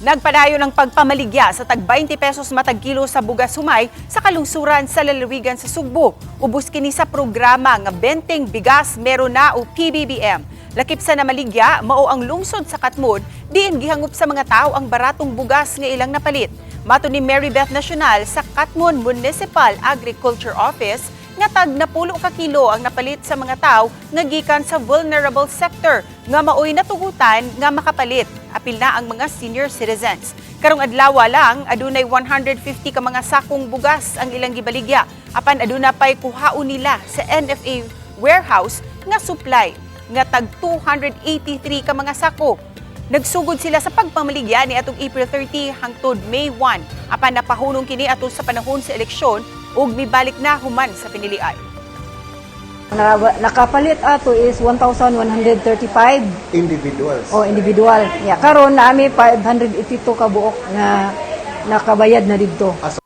Nagpadayo ng pagpamaligya sa tag 20 pesos matag kilo sa bugas humay sa kalungsuran sa lalawigan sa Sugbo. Ubos kini sa programa nga Benteng Bigas Meron Na o PBBM. Lakip sa namaligya, mao ang lungsod sa Katmon, diin gihangup sa mga tao ang baratong bugas nga ilang napalit. Mato ni Mary Beth Nacional sa Katmon Municipal Agriculture Office, nga tag na 10 ka kilo ang napalit sa mga tao nga gikan sa vulnerable sector nga maoy natugutan nga makapalit. Apil na ang mga senior citizens. Karong adlaw lang, adunay 150 ka mga sakong bugas ang ilang gibaligya. Apan aduna pay kuhaon nila sa NFA warehouse nga supply nga tag 283 ka mga sako. Nagsugod sila sa pagpamaligya ni atong April 30 hangtod May 1. Apan napahunong kini ato sa panahon sa eleksyon ug mibalik na human sa pinilian. Nakapalit ato is 1,135 Individuals. o individual. Yeah, karon naami 582 ka buok na nakabayad na didto. As